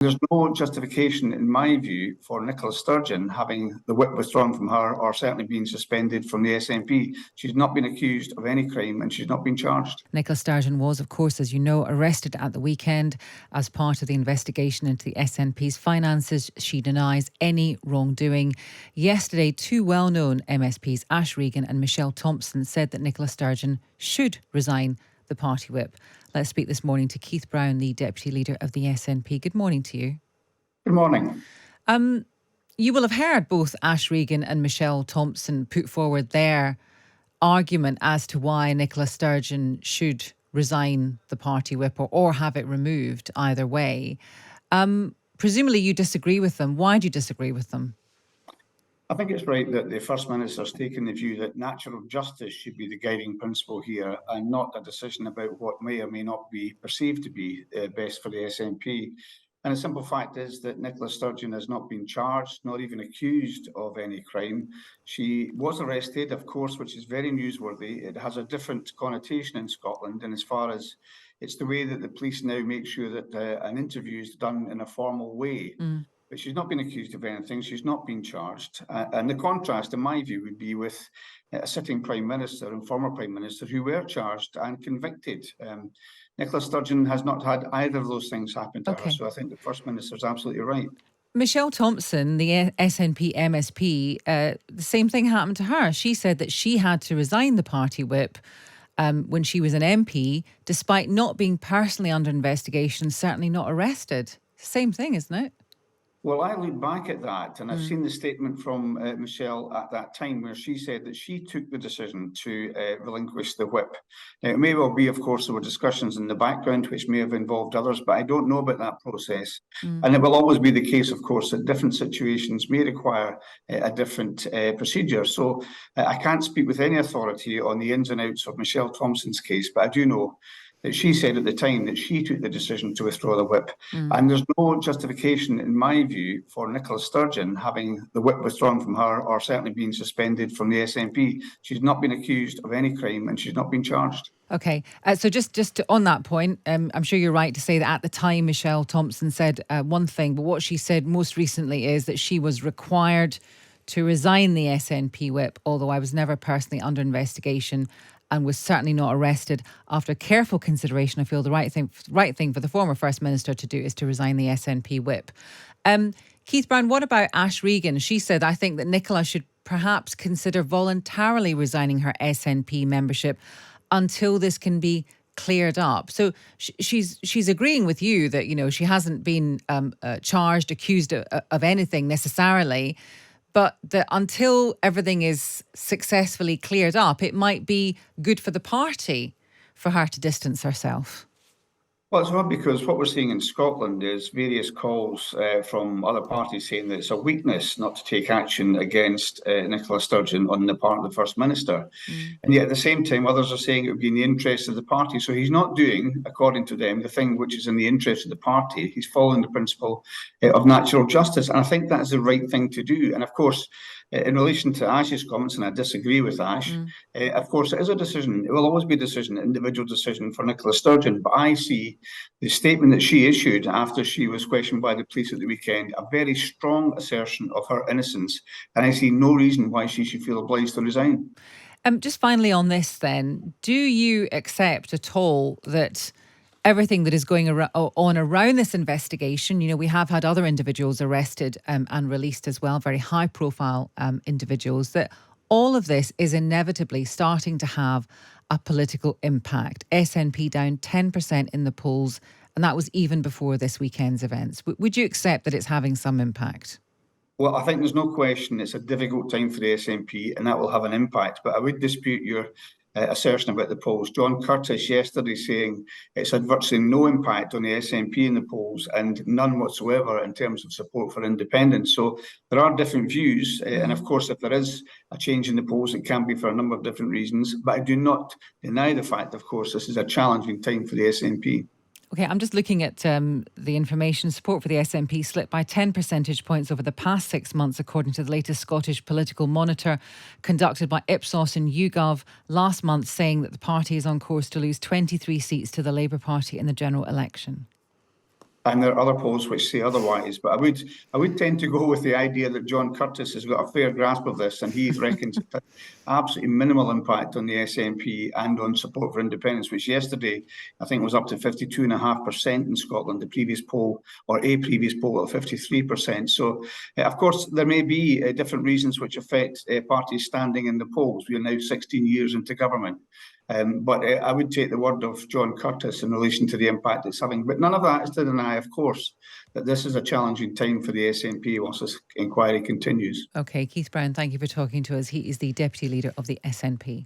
There's no justification, in my view, for Nicola Sturgeon having the whip withdrawn from her or certainly being suspended from the SNP. She's not been accused of any crime and she's not been charged. Nicola Sturgeon was, of course, as you know, arrested at the weekend as part of the investigation into the SNP's finances. She denies any wrongdoing. Yesterday, two well-known MSPs, Ash Regan and Michelle Thompson, said that Nicola Sturgeon should resign the party whip. Let's speak this morning to Keith Brown, the Deputy Leader of the SNP. Good morning to you. Good morning. You will have heard both Ash Regan and Michelle Thompson put forward their argument as to why Nicola Sturgeon should resign the party whip or have it removed, either way. Presumably you disagree with them. Why do you disagree with them? I think it's right that the First Minister's taken the view that natural justice should be the guiding principle here and not a decision about what may or may not be perceived to be best for the SNP. And the simple fact is that Nicola Sturgeon has not been charged, not even accused of any crime. She was arrested, of course, which is very newsworthy. It has a different connotation in Scotland, and as far as it's the way that the police now make sure that an interview is done in a formal way. But she's not been accused of anything. She's not been charged. And the contrast, in my view, would be with a sitting Prime Minister and former Prime Minister who were charged and convicted. Nicola Sturgeon has not had either of those things happen to her. So I think the First Minister is absolutely right. Michelle Thompson, the SNP MSP, the same thing happened to her. She said that she had to resign the party whip when she was an MP, despite not being personally under investigation, certainly not arrested. Same thing, isn't it? Well, I look back at that and I've seen the statement from Michelle at that time where she said that she took the decision to relinquish the whip. Now, it may well be, of course, there were discussions in the background which may have involved others, but I don't know about that process. And it will always be the case, of course, that different situations may require a different procedure. So I can't speak with any authority on the ins and outs of Michelle Thompson's case, but I do know that she said at the time that she took the decision to withdraw the whip. And there's no justification, in my view, for Nicola Sturgeon having the whip withdrawn from her or certainly being suspended from the SNP. She's not been accused of any crime and she's not been charged. Okay, so just on that point, I'm sure you're right to say that at the time Michelle Thompson said one thing, but what she said most recently is that she was required to resign the SNP whip, although I was never personally under investigation and was certainly not arrested. After careful consideration, I feel the right thing for the former First Minister to do is to resign the SNP whip. Keith Brown, what about Ash Regan? She said, I think that Nicola should perhaps consider voluntarily resigning her SNP membership until this can be cleared up. So she's agreeing with you that, you know, she hasn't been charged, accused of anything necessarily, but that until everything is successfully cleared up, it might be good for the party for her to distance herself. Well, it's not, because what we're seeing in Scotland is various calls from other parties saying that it's a weakness not to take action against Nicola Sturgeon on the part of the First Minister. And yet at the same time, others are saying it would be in the interest of the party. So he's not doing, according to them, the thing which is in the interest of the party. He's following the principle of natural justice. And I think that's the right thing to do. And of course, in relation to Ash's comments, and I disagree with Ash, of course, it is a decision. It will always be a decision, an individual decision for Nicola Sturgeon. But I see the statement that she issued after she was questioned by the police at the weekend, a very strong assertion of her innocence. And I see no reason why she should feel obliged to resign. Just finally on this then, do you accept at all that everything that is going on around this investigation, you know, we have had other individuals arrested and released as well, very high profile individuals, that all of this is inevitably starting to have a political impact? SNP down 10% in the polls, and that was even before this weekend's events. Would you accept that it's having some impact? Well, I think there's no question it's a difficult time for the SNP and that will have an impact, but I would dispute your assertion about the polls. John Curtis yesterday saying it's had virtually no impact on the SNP in the polls and none whatsoever in terms of support for independence. So there are different views. And of course, if there is a change in the polls, it can be for a number of different reasons. But I do not deny the fact, of course, this is a challenging time for the SNP. Okay, I'm just looking at the information. Support for the SNP slipped by 10 percentage points over the past 6 months, according to the latest Scottish political monitor conducted by Ipsos and YouGov last month, saying that the party is on course to lose 23 seats to the Labour Party in the general election. And there are other polls which say otherwise, but I would tend to go with the idea that John Curtis has got a fair grasp of this, and he reckons it has absolutely minimal impact on the SNP and on support for independence, which yesterday I think was up to 52.5% in Scotland. The previous poll, or a previous poll, at 53%. So, of course, there may be different reasons which affect parties standing in the polls. We are now 16 years into government. But I would take the word of John Curtis in relation to the impact it's having. But none of that is to deny, of course, that this is a challenging time for the SNP whilst this inquiry continues. Okay, Keith Brown, thank you for talking to us. He is the Deputy Leader of the SNP.